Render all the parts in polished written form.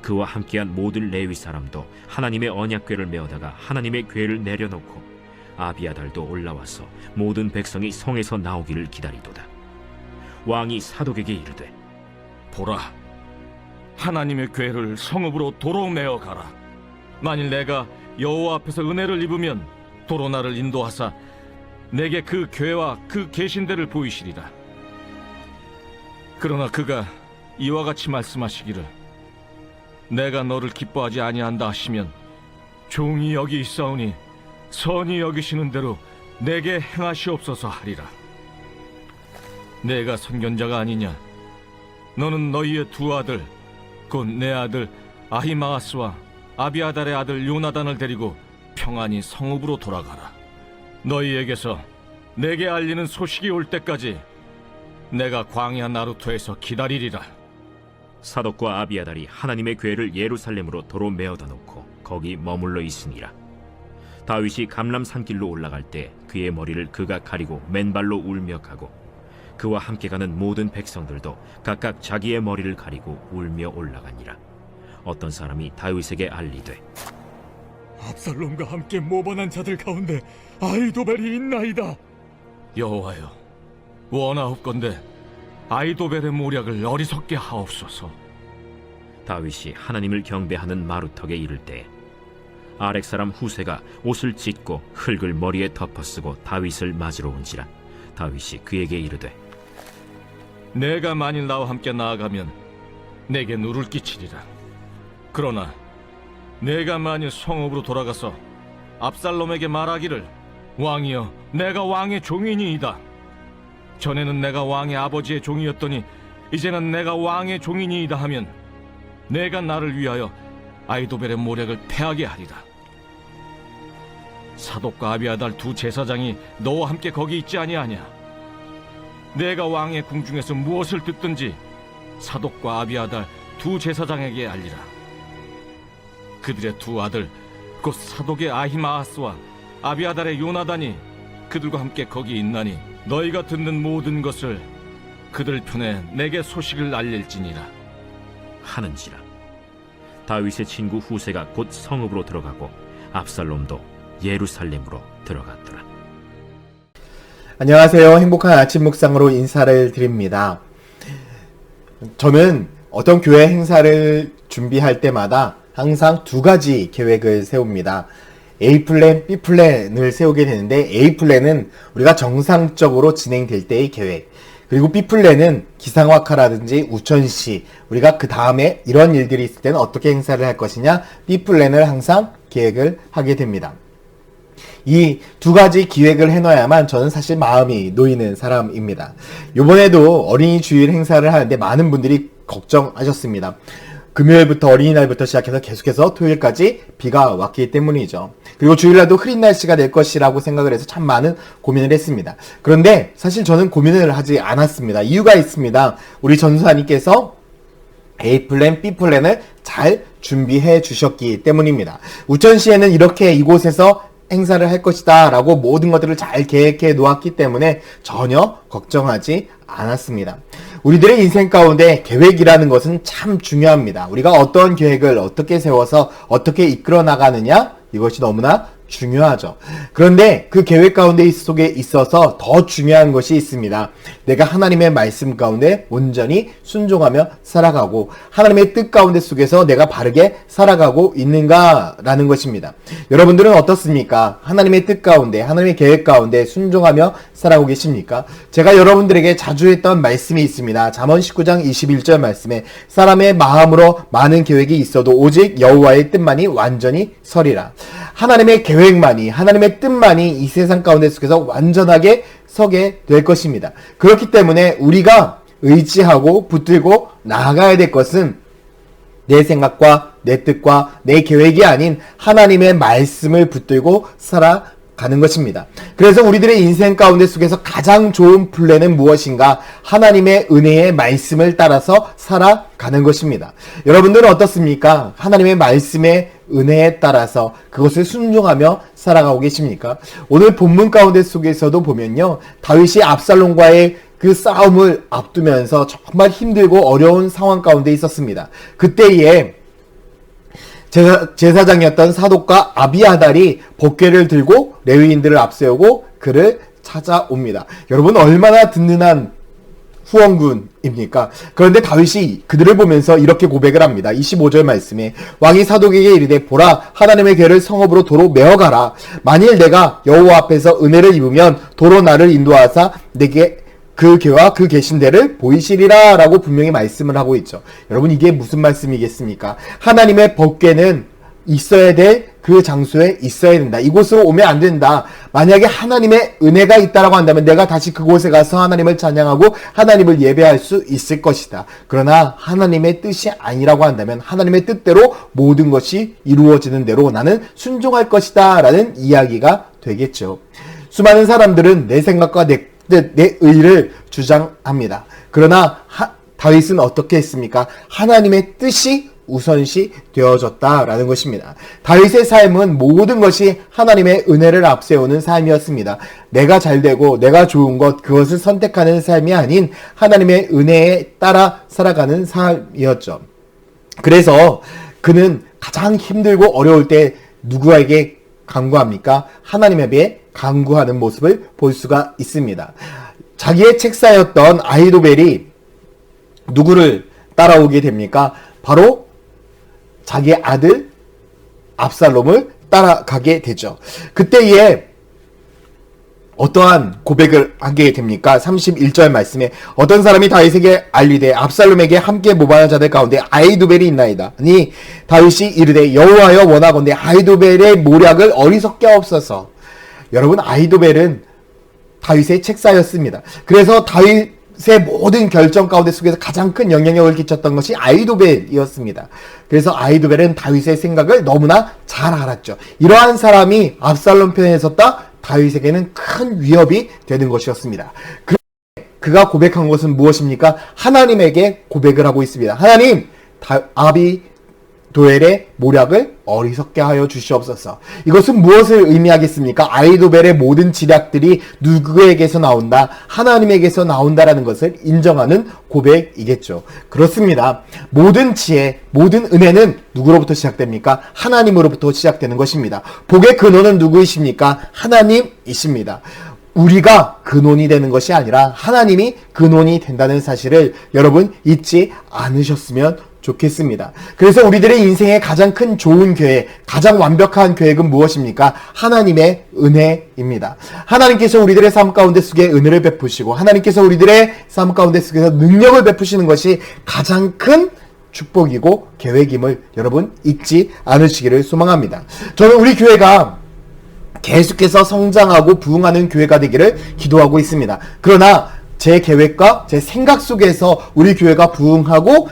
그와 함께한 모든 레위 사람도 하나님의 언약궤를 메어다가 하나님의 궤를 내려놓고 아비아달도 올라와서 모든 백성이 성에서 나오기를 기다리도다. 왕이 사독에게 이르되, 보라, 하나님의 궤를 성읍으로 도로 메어 가라. 만일 내가 여호와 앞에서 은혜를 입으면 도로 나를 인도하사 내게 그 궤와 그 계신대를 보이시리라. 그러나 그가 이와 같이 말씀하시기를, 내가 너를 기뻐하지 아니한다 하시면 종이 여기 있사오니 선히 여기시는 대로 내게 행하시옵소서 하리라. 내가 선견자가 아니냐? 너는 너희의 두 아들, 곧 내 아들 아히마아스와 아비아달의 아들 요나단을 데리고 평안히 성읍으로 돌아가라. 너희에게서 내게 알리는 소식이 올 때까지 내가 광야 나루토에서 기다리리라. 사독과 아비아달이 하나님의 궤를 예루살렘으로 도로 메어다 놓고 거기 머물러 있으니라. 다윗이 감람 산길로 올라갈 때 그의 머리를 그가 가리고 맨발로 울며 가고, 그와 함께 가는 모든 백성들도 각각 자기의 머리를 가리고 울며 올라가니라. 어떤 사람이 다윗에게 알리되, 압살롬과 함께 모반한 자들 가운데 아히도벨이 있나이다. 여호와여, 원하옵건대 아히도벨의 모략을 어리석게 하옵소서. 다윗이 하나님을 경배하는 마루턱에 이를 때 아렉 사람 후세가 옷을 찢고 흙을 머리에 덮어쓰고 다윗을 맞으러 온지라. 다윗이 그에게 이르되, 내가 만일 나와 함께 나아가면 내게 누를 끼치리라. 그러나 내가 만일 성읍으로 돌아가서 압살롬에게 말하기를, 왕이여, 내가 왕의 종이니이다. 전에는 내가 왕의 아버지의 종이었더니 이제는 내가 왕의 종이니이다 하면 내가 나를 위하여 아히도벨의 모략을 패하게 하리라. 사독과 아비아달 두 제사장이 너와 함께 거기 있지 아니하냐? 내가 왕의 궁중에서 무엇을 듣든지 사독과 아비아달 두 제사장에게 알리라. 그들의 두 아들, 곧 사독의 아히마아스와 아비아달의 요나단이 그들과 함께 거기 있나니 너희가 듣는 모든 것을 그들 편에 내게 소식을 알릴지니라 하는지라. 다윗의 친구 후세가 곧 성읍으로 들어가고 압살롬도 예루살렘으로 들어갔더라. 안녕하세요. 행복한 아침 묵상으로 인사를 드립니다. 저는 어떤 교회 행사를 준비할 때마다 항상 두 가지 계획을 세웁니다. A플랜, B플랜을 세우게 되는데, A플랜은 우리가 정상적으로 진행될 때의 계획, 그리고 B플랜은 기상학화라든지 우천시, 우리가 그 다음에 이런 일들이 있을 때는 어떻게 행사를 할 것이냐, B플랜을 항상 계획을 하게 됩니다. 이 두 가지 기획을 해놔야만 저는 사실 마음이 놓이는 사람입니다. 이번에도 어린이 주일 행사를 하는데 많은 분들이 걱정하셨습니다. 금요일부터 어린이날부터 시작해서 계속해서 토요일까지 비가 왔기 때문이죠. 그리고 주일날도 흐린 날씨가 될 것이라고 생각을 해서 참 많은 고민을 했습니다. 그런데 사실 저는 고민을 하지 않았습니다. 이유가 있습니다. 우리 전수사님께서 A플랜, B플랜을 잘 준비해 주셨기 때문입니다. 우천시에는 이렇게 이곳에서 행사를 할 것이다 라고 모든 것들을 잘 계획해 놓았기 때문에 전혀 걱정하지 않았습니다. 우리들의 인생 가운데 계획이라는 것은 참 중요합니다. 우리가 어떤 계획을 어떻게 세워서 어떻게 이끌어 나가느냐, 이것이 너무나 중요하죠. 그런데 그 계획 가운데 속에 있어서 더 중요한 것이 있습니다. 내가 하나님의 말씀 가운데 온전히 순종하며 살아가고 하나님의 뜻 가운데 속에서 내가 바르게 살아가고 있는가라는 것입니다. 여러분들은 어떻습니까? 하나님의 뜻 가운데, 하나님의 계획 가운데 순종하며 살아가고 계십니까? 제가 여러분들에게 자주 했던 말씀이 있습니다. 잠언 19장 21절 말씀에 사람의 마음으로 많은 계획이 있어도 오직 여호와의 뜻만이 완전히 서리라. 하나님의 계획만이, 하나님의 뜻만이 이 세상 가운데 속에서 완전하게 서게 될 것입니다. 그렇기 때문에 우리가 의지하고 붙들고 나아가야 될 것은 내 생각과 내 뜻과 내 계획이 아닌 하나님의 말씀을 붙들고 살아가는 것입니다. 그래서 우리들의 인생 가운데 속에서 가장 좋은 플랜은 무엇인가? 하나님의 은혜의 말씀을 따라서 살아가는 것입니다. 여러분들은 어떻습니까? 하나님의 말씀에 은혜에 따라서 그것을 순종하며 살아가고 계십니까? 오늘 본문 가운데 속에서도 보면요, 다윗이 압살롬과의 그 싸움을 앞두면서 정말 힘들고 어려운 상황 가운데 있었습니다. 그때에 제사장이었던 사독과 아비아달이 법궤를 들고 레위인들을 앞세우고 그를 찾아옵니다. 여러분 얼마나 든든한 후원군입니까? 그런데 다윗이 그들을 보면서 이렇게 고백을 합니다. 25절 말씀에 왕이 사독에게 이르되 보라 하나님의 궤를 성읍으로 도로 메어가라. 만일 내가 여호와 앞에서 은혜를 입으면 도로 나를 인도하사 내게 그 궤와 그 계신 데를 보이시리라 라고 분명히 말씀을 하고 있죠. 여러분 이게 무슨 말씀이겠습니까? 하나님의 법궤는 있어야 될 그 장소에 있어야 된다. 이곳으로 오면 안 된다. 만약에 하나님의 은혜가 있다라고 한다면 내가 다시 그곳에 가서 하나님을 찬양하고 하나님을 예배할 수 있을 것이다. 그러나 하나님의 뜻이 아니라고 한다면 하나님의 뜻대로 모든 것이 이루어지는 대로 나는 순종할 것이다 라는 이야기가 되겠죠. 수많은 사람들은 내 생각과 내 뜻, 내 의를 주장합니다. 그러나 다윗은 어떻게 했습니까? 하나님의 뜻이 우선시 되어졌다라는 것입니다. 다윗의 삶은 모든 것이 하나님의 은혜를 앞세우는 삶이었습니다. 내가 잘되고 내가 좋은 것 그것을 선택하는 삶이 아닌 하나님의 은혜에 따라 살아가는 삶이었죠. 그래서 그는 가장 힘들고 어려울 때 누구에게 간구합니까? 하나님에게 간구하는 모습을 볼 수가 있습니다. 자기의 책사였던 아히도벨이 누구를 따라오게 됩니까? 바로 자기의 아들 압살롬을 따라가게 되죠. 그때에 어떠한 고백을 하게 됩니까? 31절 말씀에 어떤 사람이 다윗에게 알리되 압살롬에게 함께 모반한 자들 가운데 아히도벨이 있나이다. 아니 다윗이 이르되 여호와여 원하건대 아히도벨의 모략을 어리석게 하옵소서. 여러분 아히도벨은 다윗의 책사였습니다. 그래서 다윗의 모든 결정 가운데 속에서 가장 큰 영향력을 끼쳤던 것이 아히도벨이었습니다. 그래서 아히도벨은 다윗의 생각을 너무나 잘 알았죠. 이러한 사람이 압살롬 편에 섰다? 다윗에게는 큰 위협이 되는 것이었습니다. 그가 고백한 것은 무엇입니까? 하나님에게 고백을 하고 있습니다. 하나님, 아비도엘의 모략을 어리석게 하여 주시옵소서. 이것은 무엇을 의미하겠습니까? 아히도벨의 모든 지략들이 누구에게서 나온다? 하나님에게서 나온다라는 것을 인정하는 고백이겠죠. 그렇습니다. 모든 지혜, 모든 은혜는 누구로부터 시작됩니까? 하나님으로부터 시작되는 것입니다. 복의 근원은 누구이십니까? 하나님이십니다. 우리가 근원이 되는 것이 아니라 하나님이 근원이 된다는 사실을 여러분 잊지 않으셨으면 좋겠습니다. 그래서 우리들의 인생의 가장 큰 좋은 계획, 가장 완벽한 계획은 무엇입니까? 하나님의 은혜입니다. 하나님께서 우리들의 삶 가운데 속에 은혜를 베푸시고 하나님께서 우리들의 삶 가운데 속에서 능력을 베푸시는 것이 가장 큰 축복이고 계획임을 여러분 잊지 않으시기를 소망합니다. 저는 우리 교회가 계속해서 성장하고 부흥하는 교회가 되기를 기도하고 있습니다. 그러나 제 계획과 제 생각 속에서 우리 교회가 부흥하고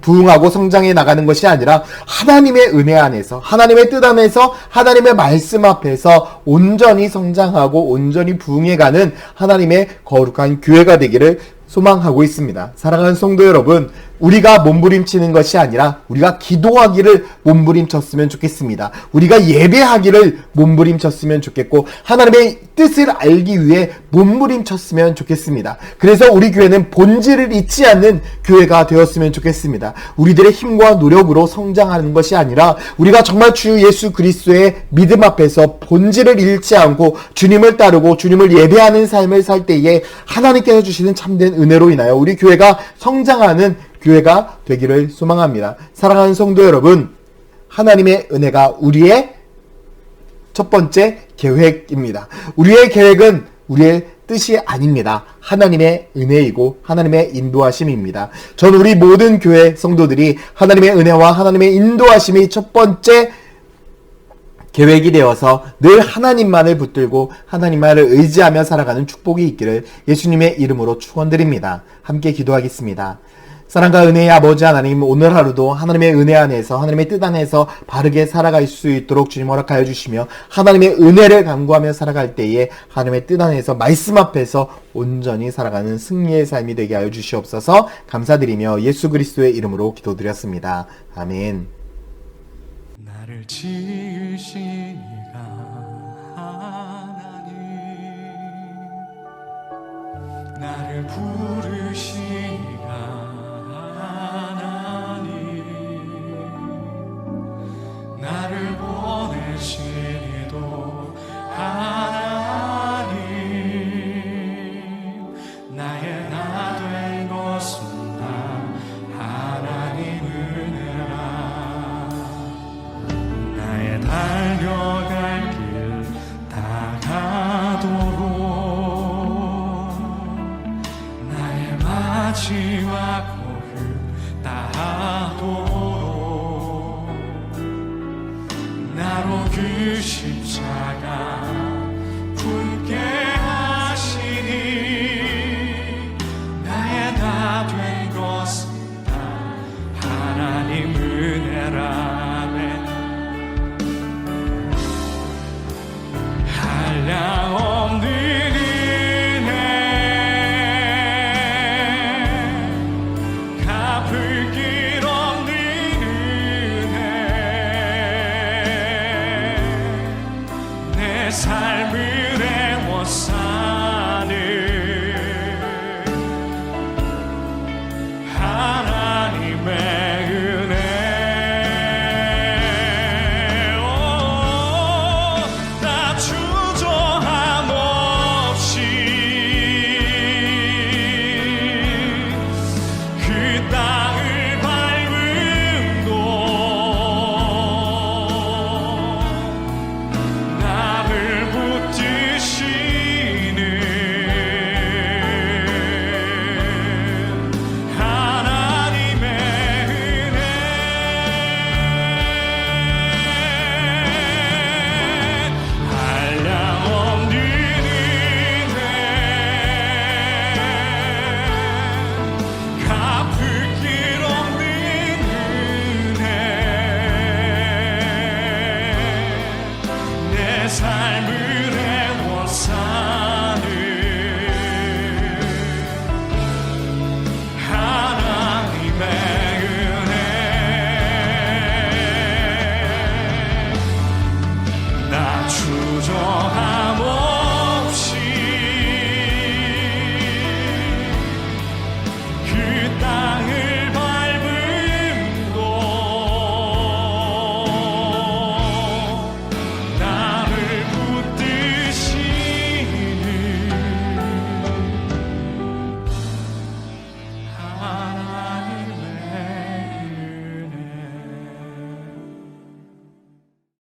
부흥하고 성장해 나가는 것이 아니라 하나님의 은혜 안에서 하나님의 뜻 안에서 하나님의 말씀 앞에서 온전히 성장하고 온전히 부흥해가는 하나님의 거룩한 교회가 되기를 소망하고 있습니다. 사랑하는 성도 여러분, 우리가 몸부림치는 것이 아니라 우리가 기도하기를 몸부림쳤으면 좋겠습니다. 우리가 예배하기를 몸부림쳤으면 좋겠고 하나님의 뜻을 알기 위해 몸부림쳤으면 좋겠습니다. 그래서 우리 교회는 본질을 잊지 않는 교회가 되었으면 좋겠습니다. 우리들의 힘과 노력으로 성장하는 것이 아니라 우리가 정말 주 예수 그리스도의 믿음 앞에서 본질을 잃지 않고 주님을 따르고 주님을 예배하는 삶을 살 때에 하나님께서 주시는 참된 은혜로 인하여 우리 교회가 성장하는 교회가 되기를 소망합니다. 사랑하는 성도 여러분, 하나님의 은혜가 우리의 첫 번째 계획입니다. 우리의 계획은 우리의 뜻이 아닙니다. 하나님의 은혜이고 하나님의 인도하심입니다. 전 우리 모든 교회 성도들이 하나님의 은혜와 하나님의 인도하심이 첫 번째 계획이 되어서 늘 하나님만을 붙들고 하나님만을 의지하며 살아가는 축복이 있기를 예수님의 이름으로 축원드립니다. 함께 기도하겠습니다. 사랑과 은혜의 아버지 하나님, 오늘 하루도 하나님의 은혜 안에서 하나님의 뜻 안에서 바르게 살아갈 수 있도록 주님 허락하여 주시며 하나님의 은혜를 간구하며 살아갈 때에 하나님의 뜻 안에서 말씀 앞에서 온전히 살아가는 승리의 삶이 되게 하여 주시옵소서. 감사드리며 예수 그리스도의 이름으로 기도드렸습니다. 아멘. 나를 지으신 이가 하나님, 나를 부르신 이가